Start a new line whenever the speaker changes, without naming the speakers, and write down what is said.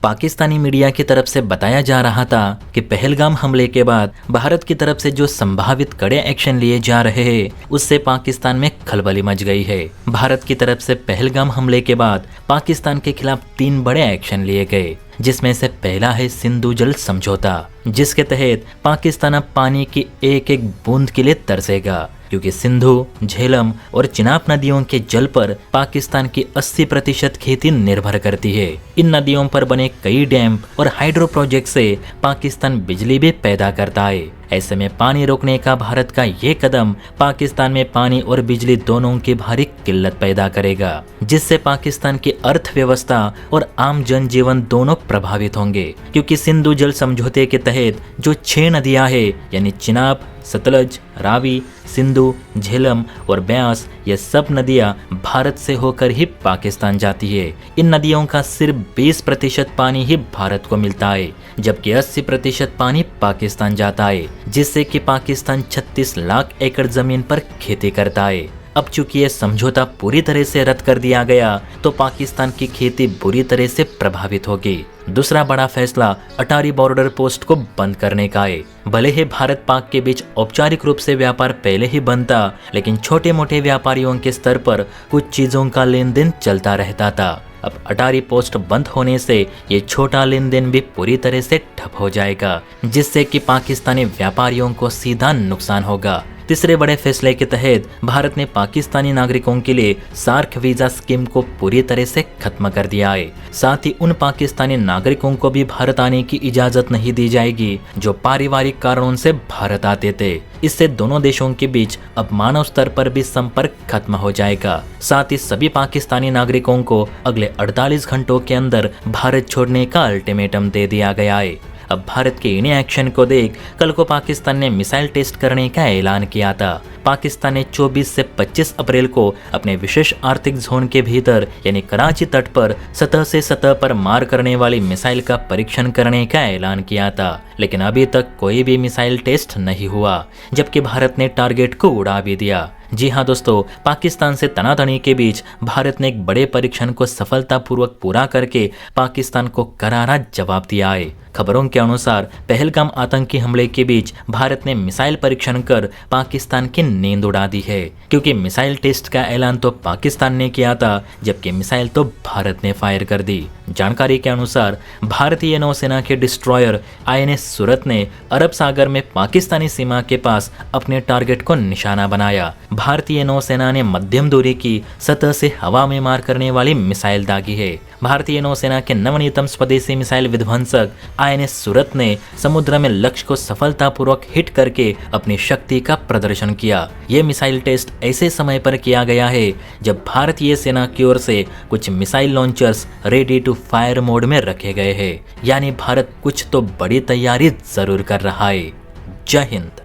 Pakistani media की तरफ से बताया जा रहा था कि पहलगाम हमले के बाद भारत की तरफ से जो संभावित कड़े एक्शन लिए जा रहे हैं उससे पाकिस्तान में खलबली मच गई है। भारत की तरफ से पहलगाम हमले के बाद पाकिस्तान के खिलाफ 3 बड़े एक्शन लिए गए, जिसमें से पहला है सिंधु जल समझौता, जिसके तहत पाकिस्तान अब पानी की एक एक बूंद के लिए तरसेगा, क्योंकि सिंधु, झेलम और चिनाब नदियों के जल पर पाकिस्तान की 80% खेती निर्भर करती है। इन नदियों पर बने कई डैम और हाइड्रो प्रोजेक्ट से पाकिस्तान बिजली भी पैदा करता है। ऐसे में पानी रोकने का भारत का ये कदम पाकिस्तान में पानी और बिजली दोनों की भारी किल्लत पैदा करेगा, जिससे पाकिस्तान की अर्थव्यवस्था और आम जनजीवन दोनों प्रभावित होंगे, क्योंकि सिंधु जल समझौते के तहत जो 6 नदियां हैं यानी चिनाब, सतलज, रावी, सिंधु, झेलम और ब्यास, ये सब नदियां भारत से होकर ही पाकिस्तान जाती है। इन नदियों का सिर्फ 20% पानी ही भारत को मिलता है, जबकि 80% पानी पाकिस्तान जाता है, जिससे कि पाकिस्तान 36 लाख एकड़ जमीन पर खेती करता है। अब चूंकि ये समझौता पूरी तरह से रद्द कर दिया गया तो पाकिस्तान की खेती बुरी तरह से प्रभावित होगी। दूसरा बड़ा फैसला अटारी बॉर्डर पोस्ट को बंद करने का है। भले ही भारत पाक के बीच औपचारिक रूप से व्यापार पहले ही बंद था, लेकिन छोटे मोटे व्यापारियों के स्तर पर कुछ चीजों का लेन देन चलता रहता था। अब अटारी पोस्ट बंद होने से ये छोटा लेन देन भी पूरी तरह से ठप हो जाएगा, जिससे कि पाकिस्तानी व्यापारियों को सीधा नुकसान होगा। तीसरे बड़े फैसले के तहत भारत ने पाकिस्तानी नागरिकों के लिए सार्क वीजा स्कीम को पूरी तरह से खत्म कर दिया है। साथ ही उन पाकिस्तानी नागरिकों को भी भारत आने की इजाजत नहीं दी जाएगी जो पारिवारिक कारणों से भारत आते थे। इससे दोनों देशों के बीच अब मानव स्तर पर भी संपर्क खत्म हो जाएगा। साथ ही सभी पाकिस्तानी नागरिकों को अगले 48 घंटों के अंदर भारत छोड़ने का अल्टीमेटम दे दिया गया है। अब भारत के इन्हीं एक्शन को देख कल को पाकिस्तान ने मिसाइल टेस्ट करने का ऐलान किया था। पाकिस्तान ने 24 से 25 अप्रैल को अपने विशेष आर्थिक जोन के भीतर यानी कराची तट पर सतह से सतह पर मार करने वाली मिसाइल का परीक्षण करने का ऐलान किया था, लेकिन अभी तक कोई भी मिसाइल टेस्ट नहीं हुआ, जबकि भारत ने टारगेट को उड़ा भी दिया। जी हाँ दोस्तों, पाकिस्तान से तनातनी के बीच भारत ने एक बड़े परीक्षण को सफलतापूर्वक पूरा करके पाकिस्तान को करारा जवाब दिया है। खबरों के अनुसार पहलगाम आतंकी हमले के बीच भारत ने मिसाइल परीक्षण कर पाकिस्तान की नींद उड़ा दी है, क्योंकि मिसाइल टेस्ट का ऐलान तो पाकिस्तान ने किया था, जबकि मिसाइल तो भारत ने फायर कर दी। जानकारी के अनुसार भारतीय नौसेना के डिस्ट्रॉयर INS सूरत ने अरब सागर में पाकिस्तानी सीमा के पास अपने टारगेट को निशाना बनाया। भारतीय नौसेना ने मध्यम दूरी की सतह से हवा में मार करने वाली मिसाइल दागी है। भारतीय नौसेना के नवनीतम स्वदेशी मिसाइल विध्वंसक INS सूरत ने समुद्र में लक्ष्य को सफलतापूर्वक हिट करके अपनी शक्ति का प्रदर्शन किया। ये मिसाइल टेस्ट ऐसे समय पर किया गया है जब भारतीय सेना की ओर से कुछ missile launchers ready to fire mode में रखे गए हैं, यानी भारत कुछ तो बड़ी तैयारी जरूर कर रहा है। जय हिंद।